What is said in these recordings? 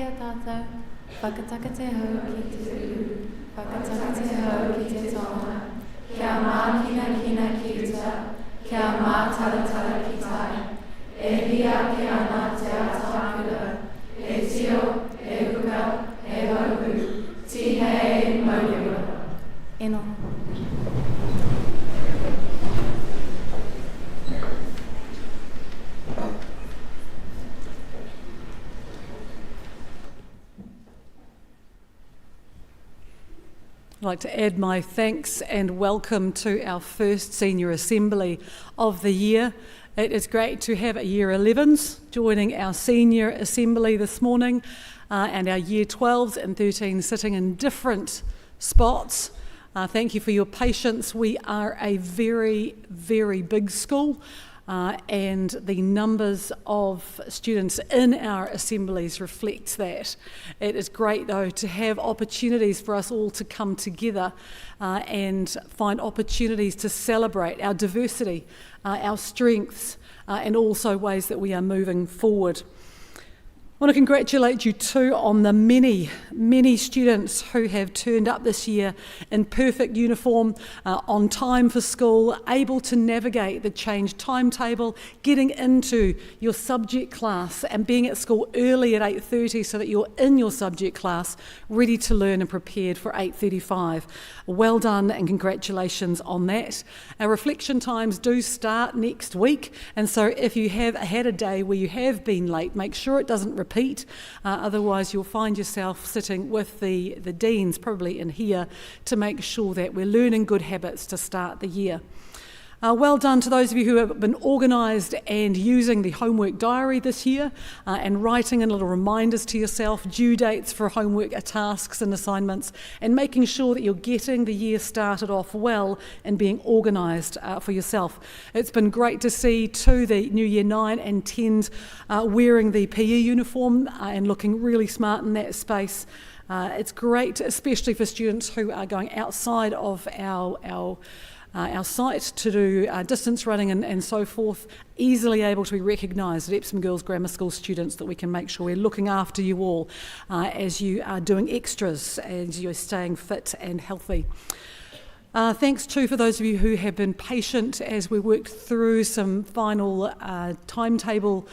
a tātou, whakataka te hau ki te uru, whakataka te hau ki te tonga, kia mākina kina ki uta, kia mātaratara ki tai, e hia ki ana te atakura, e tio, e uka, e hauhu, tihei mauriwa. Eno. I'd like to add my thanks and welcome to our first senior assembly of the year. It is great to have our Year 11s joining our senior assembly this morning and our Year 12s and 13s sitting in different spots. Thank you for your patience. We are a very, very big school. And the numbers of students in our assemblies reflects that. It is great though to have opportunities for us all to come together and find opportunities to celebrate our diversity, our strengths, and also ways that we are moving forward. I want to congratulate you too on the many, many students who have turned up this year in perfect uniform, on time for school, able to navigate the changed timetable, getting into your subject class and being at school early at 8:30 so that you're in your subject class, ready to learn and prepared for 8:35. Well done and congratulations on that. Our reflection times do start next week, and so if you have had a day where you have been late, make sure it doesn't repeat. Otherwise you'll find yourself sitting with the deans probably in here to make sure that we're learning good habits to start the year. Well done to those of you who have been organised and using the homework diary this year and writing in little reminders to yourself, due dates for homework, tasks and assignments, and making sure that you're getting the year started off well and being organised for yourself. It's been great to see too the new Year 9 and 10s wearing the PE uniform and looking really smart in that space. It's great, especially for students who are going outside of our site to do distance running and so forth, easily able to be recognised at Epsom Girls Grammar School students, that we can make sure we're looking after you all as you are doing extras, as you're staying fit and healthy. Thanks too for those of you who have been patient as we worked through some final timetable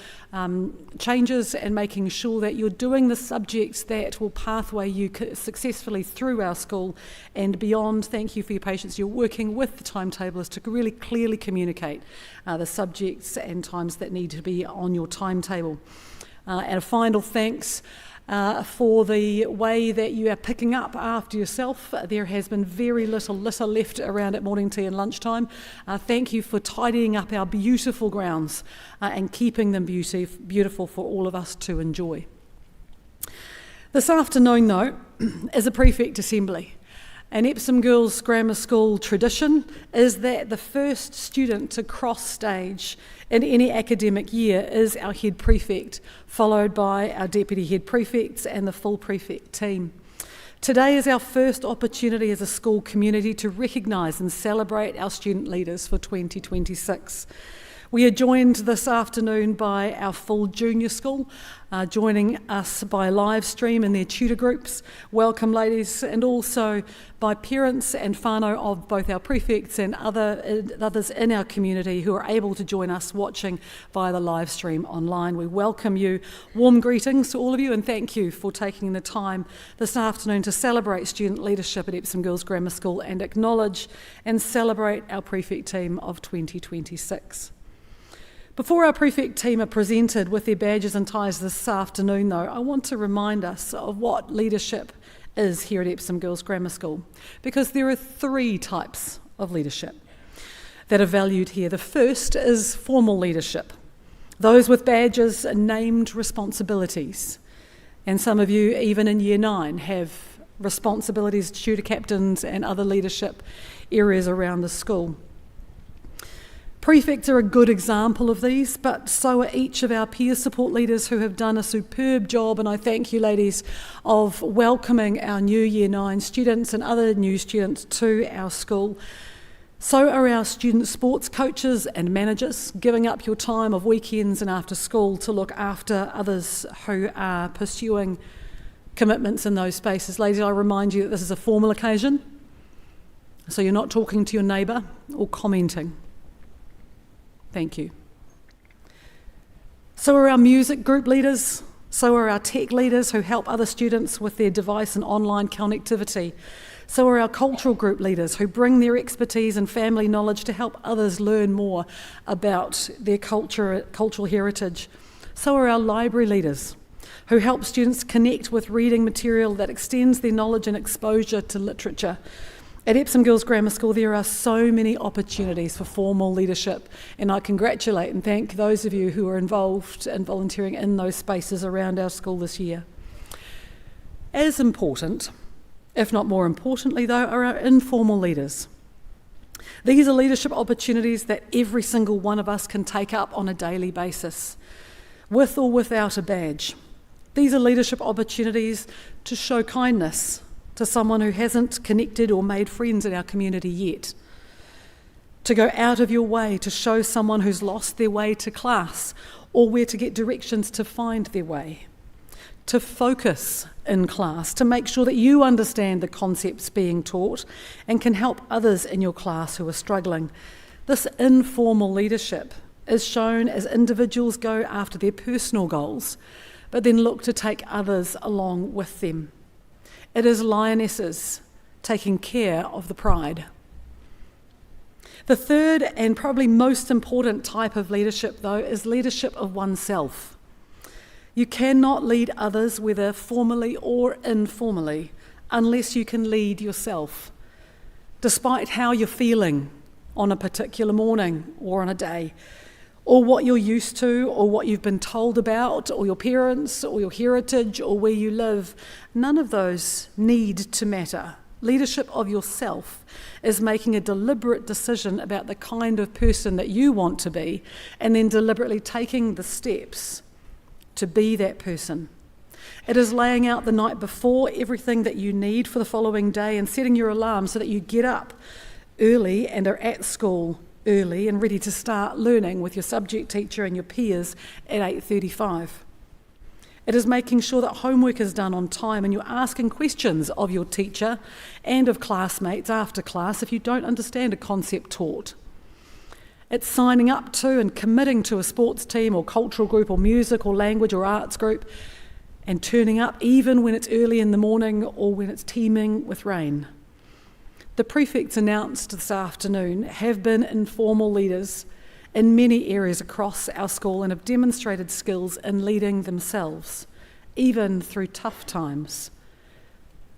changes and making sure that you're doing the subjects that will pathway you successfully through our school and beyond. Thank you for your patience. You're working with the timetablers to really clearly communicate the subjects and times that need to be on your timetable. And a final thanks for the way that you are picking up after yourself. There has been very little litter left around at morning tea and lunchtime. Thank you for tidying up our beautiful grounds and keeping them beautiful for all of us to enjoy. This afternoon, though, is a Prefect Assembly. An Epsom Girls Grammar School tradition is that the first student to cross stage in any academic year is our head prefect, followed by our deputy head prefects and the full prefect team. Today is our first opportunity as a school community to recognise and celebrate our student leaders for 2026. We are joined this afternoon by our full junior school, joining us by live stream in their tutor groups. Welcome, ladies, and also by parents and whānau of both our prefects and others in our community who are able to join us watching via the live stream online. We welcome you. Warm greetings to all of you, and thank you for taking the time this afternoon to celebrate student leadership at Epsom Girls Grammar School and acknowledge and celebrate our prefect team of 2026. Before our prefect team are presented with their badges and ties this afternoon, though, I want to remind us of what leadership is here at Epsom Girls Grammar School, because there are three types of leadership that are valued here. The first is formal leadership, those with badges and named responsibilities. And some of you, even in Year 9, have responsibilities, tutor captains and other leadership areas around the school. Prefects are a good example of these, but so are each of our peer support leaders who have done a superb job, and I thank you, ladies, of welcoming our new Year 9 students and other new students to our school. So are our student sports coaches and managers, giving up your time of weekends and after school to look after others who are pursuing commitments in those spaces. Ladies, I remind you that this is a formal occasion, so you're not talking to your neighbour or commenting. Thank you. So are our music group leaders, so are our tech leaders who help other students with their device and online connectivity. So are our cultural group leaders who bring their expertise and family knowledge to help others learn more about their cultural heritage. So are our library leaders who help students connect with reading material that extends their knowledge and exposure to literature. At Epsom Girls Grammar School, there are so many opportunities for formal leadership, and I congratulate and thank those of you who are involved and volunteering in those spaces around our school this year. As important, if not more importantly though, are our informal leaders. These are leadership opportunities that every single one of us can take up on a daily basis, with or without a badge. These are leadership opportunities to show kindness to someone who hasn't connected or made friends in our community yet. To go out of your way to show someone who's lost their way to class or where to get directions to find their way. To focus in class, to make sure that you understand the concepts being taught and can help others in your class who are struggling. This informal leadership is shown as individuals go after their personal goals, but then look to take others along with them. It is lionesses taking care of the pride. The third and probably most important type of leadership, though, is leadership of oneself. You cannot lead others, whether formally or informally, unless you can lead yourself, despite how you're feeling on a particular morning or on a day, or what you're used to, or what you've been told about, or your parents, or your heritage, or where you live. None of those need to matter. Leadership of yourself is making a deliberate decision about the kind of person that you want to be, and then deliberately taking the steps to be that person. It is laying out the night before everything that you need for the following day and setting your alarm so that you get up early and are at school early and ready to start learning with your subject teacher and your peers at 8:35. It is making sure that homework is done on time and you're asking questions of your teacher and of classmates after class if you don't understand a concept taught. It's signing up to and committing to a sports team or cultural group or music or language or arts group and turning up even when it's early in the morning or when it's teeming with rain. The prefects announced this afternoon have been informal leaders in many areas across our school and have demonstrated skills in leading themselves, even through tough times.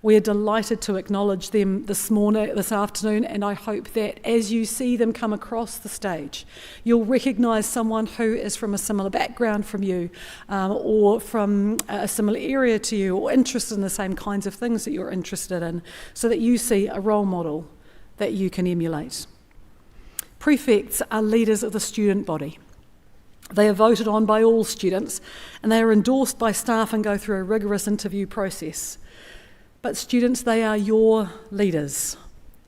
We are delighted to acknowledge them this afternoon, and I hope that as you see them come across the stage, you'll recognise someone who is from a similar background from you, or from a similar area to you, or interested in the same kinds of things that you're interested in, so that you see a role model that you can emulate. Prefects are leaders of the student body. They are voted on by all students, and they are endorsed by staff and go through a rigorous interview process. But students, they are your leaders.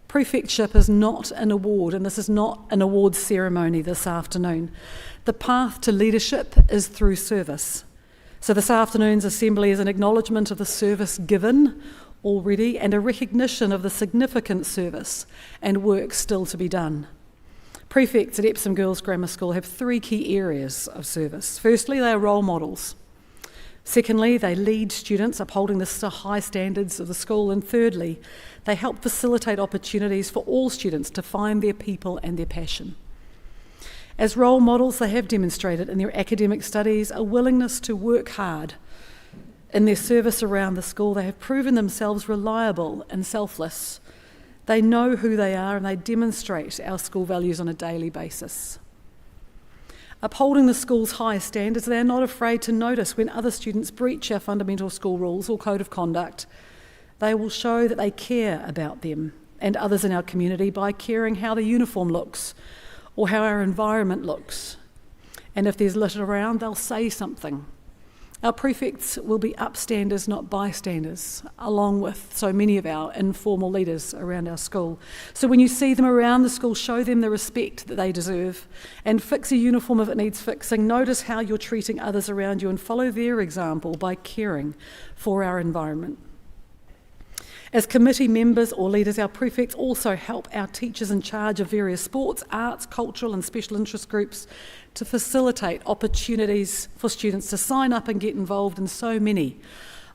Prefectship is not an award, and this is not an awards ceremony this afternoon. The path to leadership is through service. So this afternoon's assembly is an acknowledgement of the service given already and a recognition of the significant service and work still to be done. Prefects at Epsom Girls Grammar School have three key areas of service. Firstly, they are role models. Secondly, they lead students upholding the high standards of the school. And thirdly, they help facilitate opportunities for all students to find their people and their passion. As role models, they have demonstrated in their academic studies a willingness to work hard. In their service around the school, they have proven themselves reliable and selfless. They know who they are and they demonstrate our school values on a daily basis. Upholding the school's high standards, they are not afraid to notice when other students breach our fundamental school rules or code of conduct. They will show that they care about them and others in our community by caring how the uniform looks or how our environment looks. And if there's litter around, they'll say something. Our prefects will be upstanders, not bystanders, along with so many of our informal leaders around our school. So when you see them around the school, show them the respect that they deserve, and fix a uniform if it needs fixing. Notice how you're treating others around you and follow their example by caring for our environment. As committee members or leaders, our prefects also help our teachers in charge of various sports, arts, cultural and special interest groups to facilitate opportunities for students to sign up and get involved in so many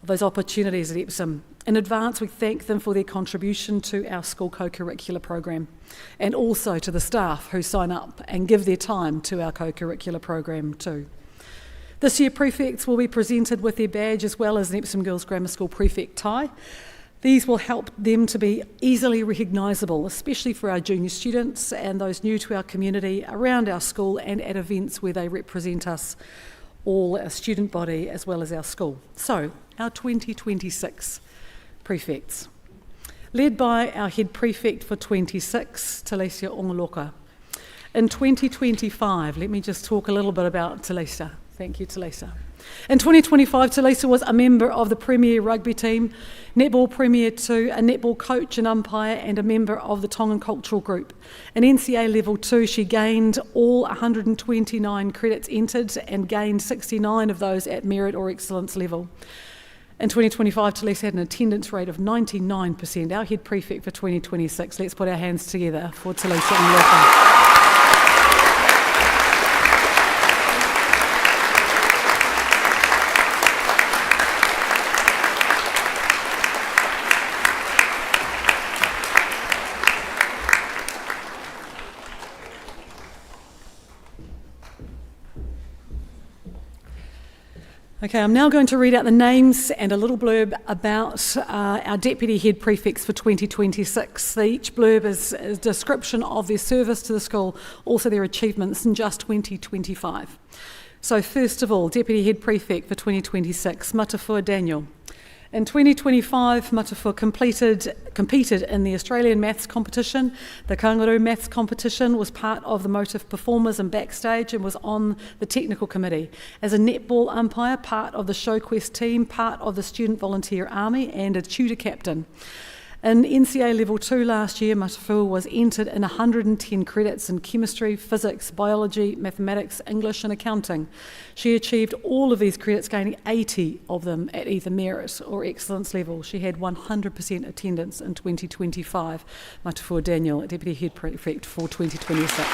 of those opportunities at Epsom. In advance, we thank them for their contribution to our school co-curricular program, and also to the staff who sign up and give their time to our co-curricular program too. This year, prefects will be presented with their badge as well as an Epsom Girls Grammar School prefect tie. These will help them to be easily recognisable, especially for our junior students and those new to our community, around our school and at events where they represent us all, our student body as well as our school. So, our 2026 prefects, led by our head prefect for 26, Talisa Ongoloka. In 2025, let me just talk a little bit about Talisa. Thank you, Talisa. In 2025, Talisa was a member of the Premier Rugby team, Netball Premier 2, a netball coach and umpire, and a member of the Tongan Cultural Group. In NCA Level 2, she gained all 129 credits entered and gained 69 of those at merit or excellence level. In 2025, Talisa had an attendance rate of 99%. Our head prefect for 2026. Let's put our hands together for Talisa and Loka. Okay, I'm now going to read out the names and a little blurb about our Deputy Head Prefects for 2026. Each blurb is a description of their service to the school, also their achievements in just 2025. So first of all, Deputy Head Prefect for 2026, Matafua Daniel. In 2025, Matafua competed in the Australian Maths competition. The Kangaroo Maths competition, was part of the Motive Performers and Backstage, and was on the technical committee. As a netball umpire, part of the ShowQuest team, part of the Student Volunteer Army, and a tutor captain. In NCA Level 2 last year, Matafua was entered in 110 credits in chemistry, physics, biology, mathematics, English and accounting. She achieved all of these credits, gaining 80 of them at either merit or excellence level. She had 100% attendance in 2025. Matafua Daniel, Deputy Head Prefect for 2026.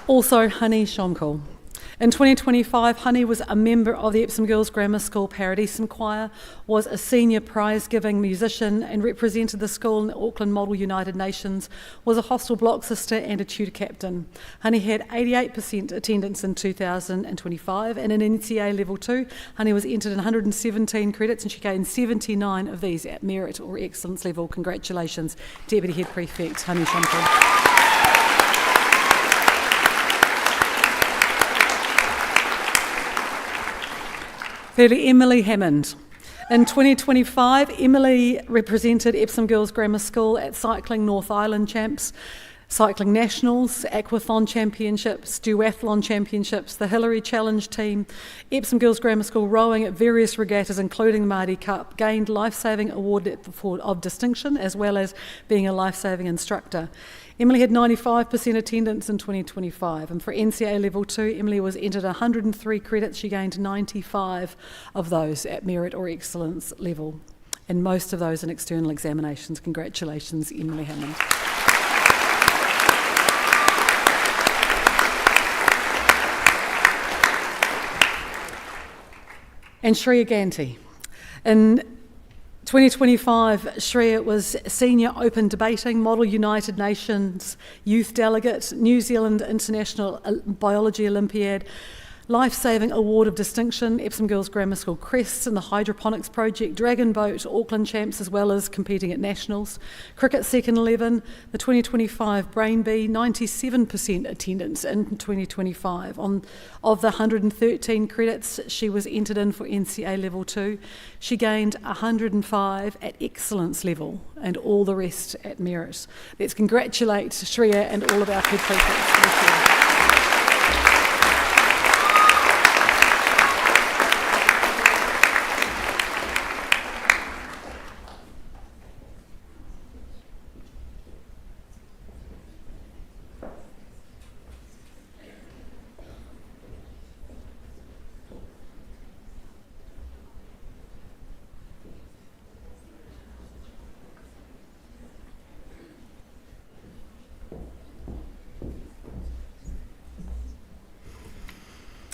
Also, Honey Shomkul. In 2025, Honey was a member of the Epsom Girls Grammar School Paradisum Choir, was a senior prize-giving musician and represented the school in the Auckland Model United Nations, was a hostel block sister and a tutor captain. Honey had 88% attendance in 2025, and in NCA Level 2, Honey was entered in 117 credits and she gained 79 of these at merit or excellence level. Congratulations, Deputy Head Prefect Honey Shomkul. Thirdly, Emily Hammond. In 2025, Emily represented Epsom Girls Grammar School at Cycling North Island Champs, Cycling Nationals, Aquathon Championships, Duathlon Championships, the Hillary Challenge Team, Epsom Girls Grammar School rowing at various regattas, including the Māori Cup, gained Lifesaving Award of Distinction, as well as being a lifesaving instructor. Emily had 95% attendance in 2025, and for NCA Level 2, Emily was entered 103 credits. She gained 95 of those at merit or excellence level, and most of those in external examinations. Congratulations, Emily Hammond. And Shreya Ganti. In 2025, Shreya was Senior Open Debating, Model United Nations Youth Delegate, New Zealand International Biology Olympiad, Life-Saving Award of Distinction, Epsom Girls Grammar School Crests in the Hydroponics Project, Dragon Boat, Auckland Champs, as well as competing at Nationals. Cricket Second 11, the 2025 Brain Bee, 97% attendance in 2025. Of the 113 credits she was entered in for NCA Level 2, she gained 105 at Excellence Level and all the rest at Merit. Let's congratulate Shreya and all of our head prefects this year.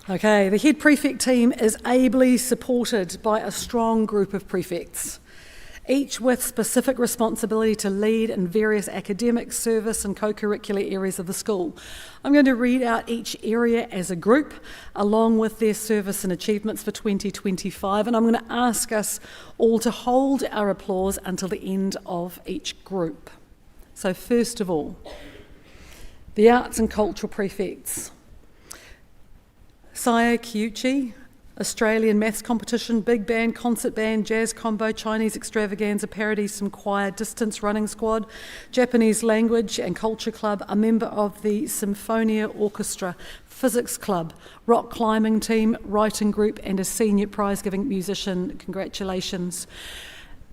Okay, the head prefect team is ably supported by a strong group of prefects, each with specific responsibility to lead in various academic, service and co-curricular areas of the school. I'm going to read out each area as a group, along with their service and achievements for 2025, and I'm going to ask us all to hold our applause until the end of each group. So first of all, the arts and cultural prefects. Saya Kiuchi, Australian Maths Competition, Big Band, Concert Band, Jazz Combo, Chinese Extravaganza, Paradisum Choir, Distance Running Squad, Japanese Language and Culture Club, a member of the Symphonia Orchestra, Physics Club, Rock Climbing Team, Writing Group and a senior prize-giving musician. Congratulations.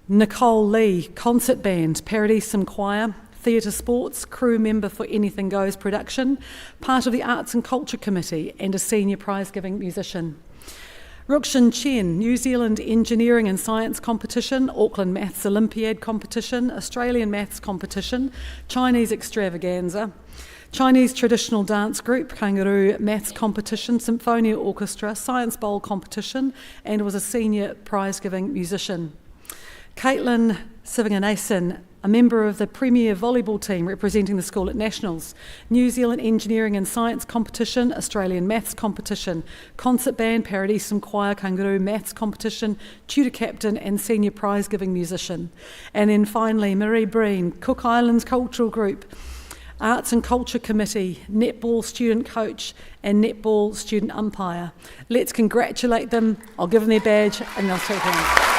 Nicole Lee, Concert Band, Paradisum Choir, Theatre Sports, crew member for Anything Goes production, part of the Arts and Culture Committee and a senior prize-giving musician. Rukshin Chen, New Zealand Engineering and Science Competition, Auckland Maths Olympiad Competition, Australian Maths Competition, Chinese Extravaganza, Chinese Traditional Dance Group, Kangaroo Maths Competition, Symphonia Orchestra, Science Bowl Competition and was a senior prize-giving musician. Caitlin Sivinganason, a member of the Premier Volleyball team representing the school at Nationals, New Zealand Engineering and Science Competition, Australian Maths Competition, Concert Band, Paradisum Choir, Kangaroo Maths Competition, Tutor Captain and Senior Prize-Giving Musician. And then finally, Marie Breen, Cook Islands Cultural Group, Arts and Culture Committee, Netball Student Coach and Netball Student Umpire. Let's congratulate them. I'll give them their badge and they'll shake hands.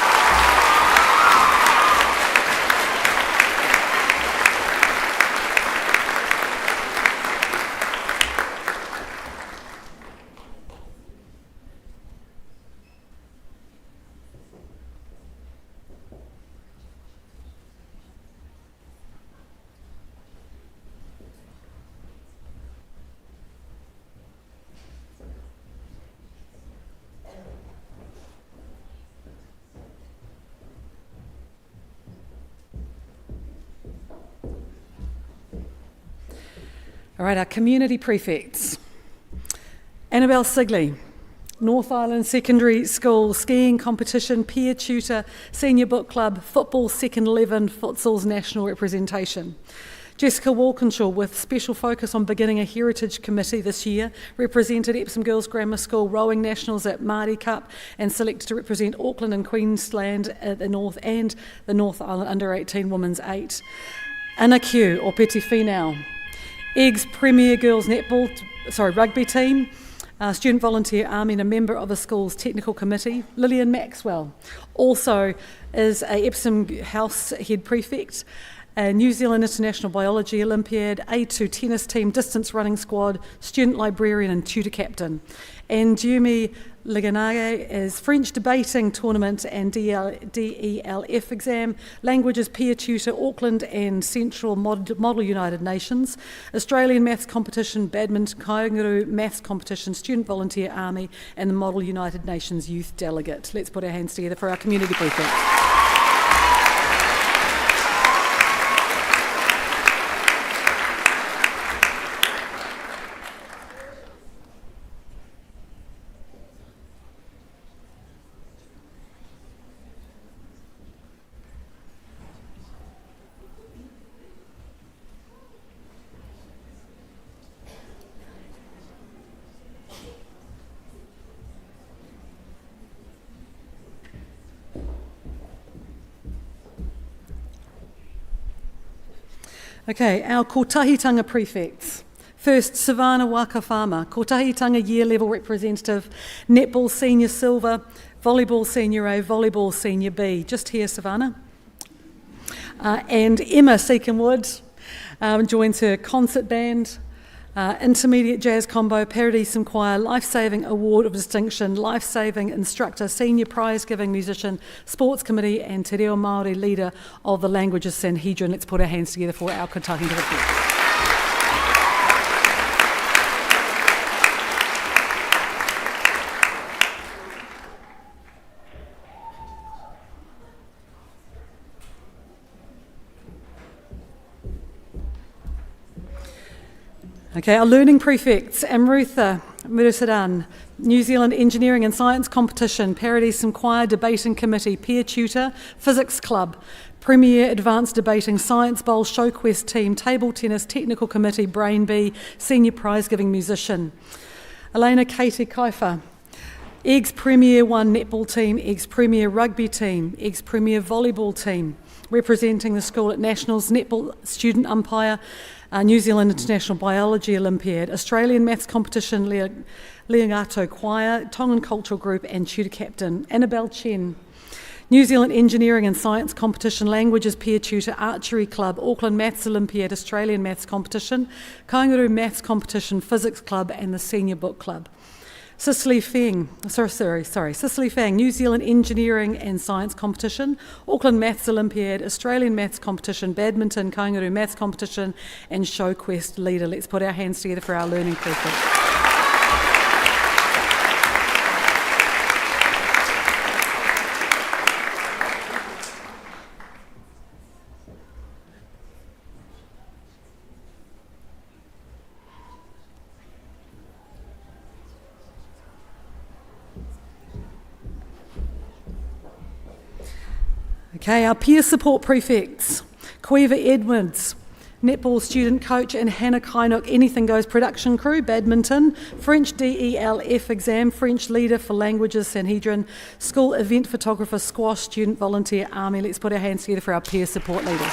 All right, our community prefects. Annabelle Sigley, North Island Secondary School, skiing competition, peer tutor, senior book club, football second 11, futsal's national representation. Jessica Walkinshaw, with special focus on beginning a heritage committee this year, represented Epsom Girls Grammar School rowing nationals at Māori Cup and selected to represent Auckland and Queensland at the North and the North Island Under-18 Women's 8. Anna Q, or Peti Finau, Eggs Premier Girls Rugby team, student volunteer army and a member of the school's technical committee. Lillian Maxwell also is a Epsom House head prefect, a New Zealand International Biology Olympiad, A2 tennis team, distance running squad, student librarian and tutor captain. And Yumi Liganage is French debating tournament and DELF exam, languages peer tutor, Auckland and Central Model United Nations, Australian Maths Competition, Badminton, Kangaroo Maths Competition, Student Volunteer Army and the Model United Nations Youth Delegate. Let's put our hands together for our community prefect. Okay, our kotahitanga prefects. First, Savannah Wakafama, kotahitanga year level representative, netball senior silver, volleyball senior A, volleyball senior B. Just here, Savannah. And Emma Seaconwood joins her concert band, intermediate jazz combo, Paradise Choir, Life-Saving Award of Distinction, Life-Saving Instructor, Senior Prize-Giving Musician, Sports Committee and Te Reo Māori Leader of the Languages Sanhedrin. Let's put our hands together for our kotahitanga prefects. Okay, our learning prefects, Amrutha Murusadan, New Zealand Engineering and Science Competition, Paradise Choir Debating Committee, Peer Tutor, Physics Club, Premier Advanced Debating Science Bowl Show Quest Team, Table Tennis Technical Committee, Brain Bee, Senior Prize Giving Musician. Elena Katie Kaifa, Eggs Premier 1 Netball Team, Eggs Premier Rugby Team, Eggs Premier Volleyball Team, representing the school at Nationals, Netball Student Umpire, New Zealand International Biology Olympiad, Australian Maths Competition, Leongato Choir, Tongan Cultural Group and Tutor Captain. Annabelle Chen, New Zealand Engineering and Science Competition, Languages Peer Tutor, Archery Club, Auckland Maths Olympiad, Australian Maths Competition, Kaingaru Maths Competition, Physics Club and the Senior Book Club. Cicely Fang, New Zealand Engineering and Science Competition, Auckland Maths Olympiad, Australian Maths Competition, Badminton, Kaingaru Maths Competition and Show Quest Leader. Let's put our hands together for our learning prefect. Okay, our peer support prefects, Quiva Edwards, netball student coach, and Hannah Kainuk, Anything Goes production crew, badminton, French DELF exam, French leader for Languages Sanhedrin, school event photographer, squash, student volunteer, army. Let's put our hands together for our peer support leaders.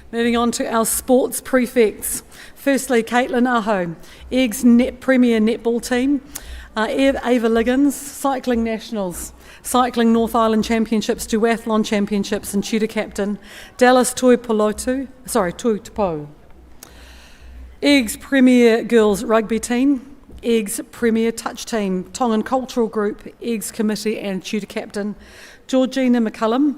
Moving on to our sports prefects. Firstly, Caitlin Aho, Eggs Premier Netball Team, Ava Liggins, Cycling Nationals, Cycling North Island Championships, Duathlon Championships and Tutor Captain, Dallas Tuipupo. Eggs Premier Girls Rugby Team, Eggs Premier Touch Team, Tongan Cultural Group, Eggs Committee and Tutor Captain, Georgina McCullum,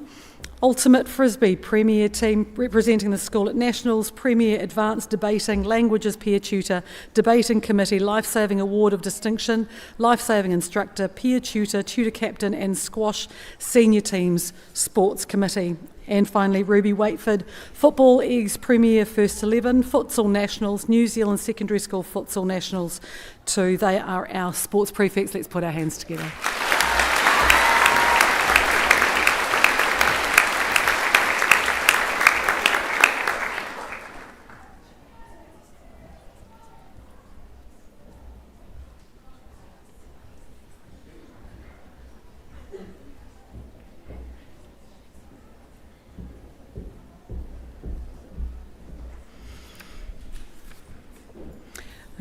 Ultimate Frisbee Premier Team representing the school at Nationals, Premier Advanced Debating, Languages Peer Tutor, Debating Committee, Life-Saving Award of Distinction, Life-Saving Instructor, Peer Tutor, Tutor Captain and Squash Senior Teams Sports Committee. And finally, Ruby Waitford, Football Eggs Premier First 11, Futsal Nationals, New Zealand Secondary School Futsal Nationals 2. They are our sports prefects. Let's put our hands together.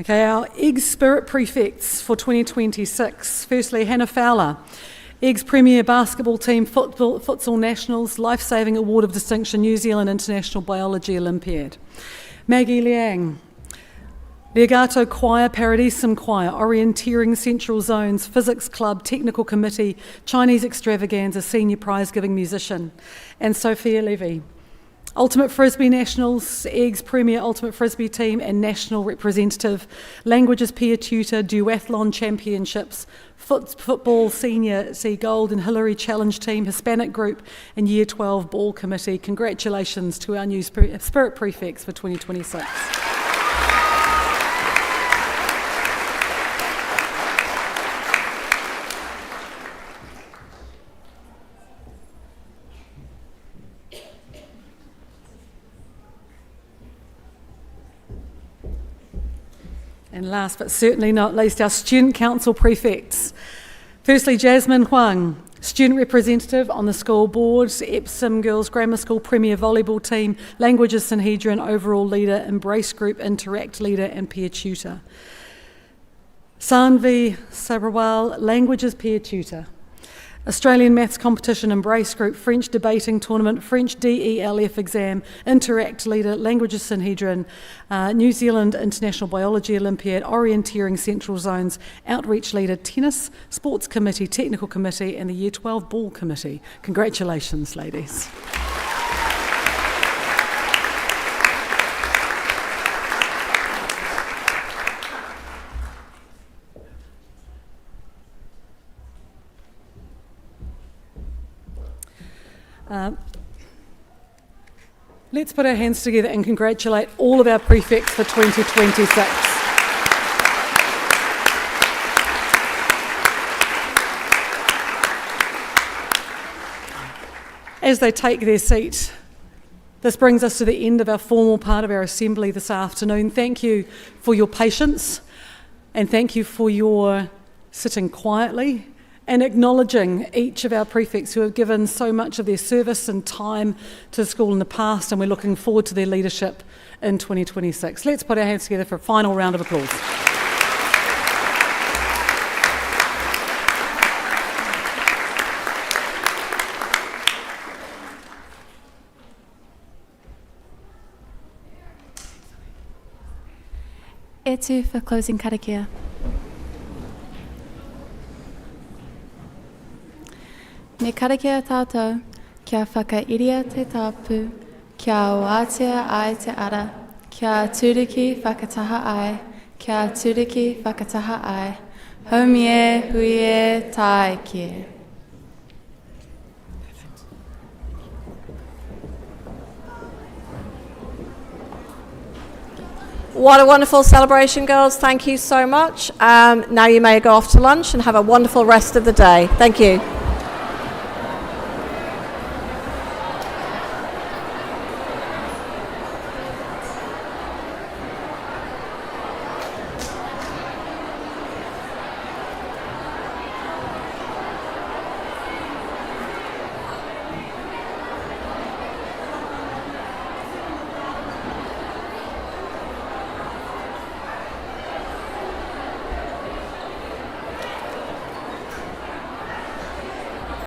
Okay, our Eggs Spirit Prefects for 2026. Firstly, Hannah Fowler, Eggs Premier Basketball Team, Futsal Nationals, Life-Saving Award of Distinction, New Zealand International Biology Olympiad. Maggie Liang, Leongato Choir, Paradise Choir, Orienteering Central Zones, Physics Club, Technical Committee, Chinese Extravaganza, Senior Prize Giving Musician. And Sophia Levy, Ultimate Frisbee Nationals, Eggs Premier Ultimate Frisbee Team and National Representative, Languages Peer Tutor, Duathlon Championships, Football Senior C Gold and Hillary Challenge Team, Hispanic Group and Year 12 Ball Committee. Congratulations to our new Spirit Prefects for 2026. And last but certainly not least, our Student Council Prefects. Firstly, Jasmine Huang, Student Representative on the school board, Epsom Girls Grammar School Premier Volleyball Team, Languages Sanhedrin Overall Leader, Embrace Group Interact Leader and Peer Tutor. Sanvi Sabrawal, Languages Peer Tutor. Australian Maths Competition Embrace Group, French Debating Tournament, French DELF Exam, Interact Leader, Languages Sanhedrin, New Zealand International Biology Olympiad, Orienteering Central Zones, Outreach Leader, Tennis, Sports Committee, Technical Committee and the Year 12 Ball Committee. Congratulations, ladies. Let's put our hands together and congratulate all of our prefects for 2026. As they take their seat, this brings us to the end of our formal part of our assembly this afternoon. Thank you for your patience and thank you for your sitting quietly and acknowledging each of our prefects who have given so much of their service and time to the school in the past, and we're looking forward to their leadership in 2026. Let's put our hands together for a final round of applause. E tu for closing karakia. Me karakia tātou, kia whakairia te tāpu, kia wātea ai te ara, kia turiki whakataha ai, kia turiki whakataha ai, haumie huie taekie. What a wonderful celebration, girls. Thank you so much. Now you may go off to lunch and have a wonderful rest of the day. Thank you.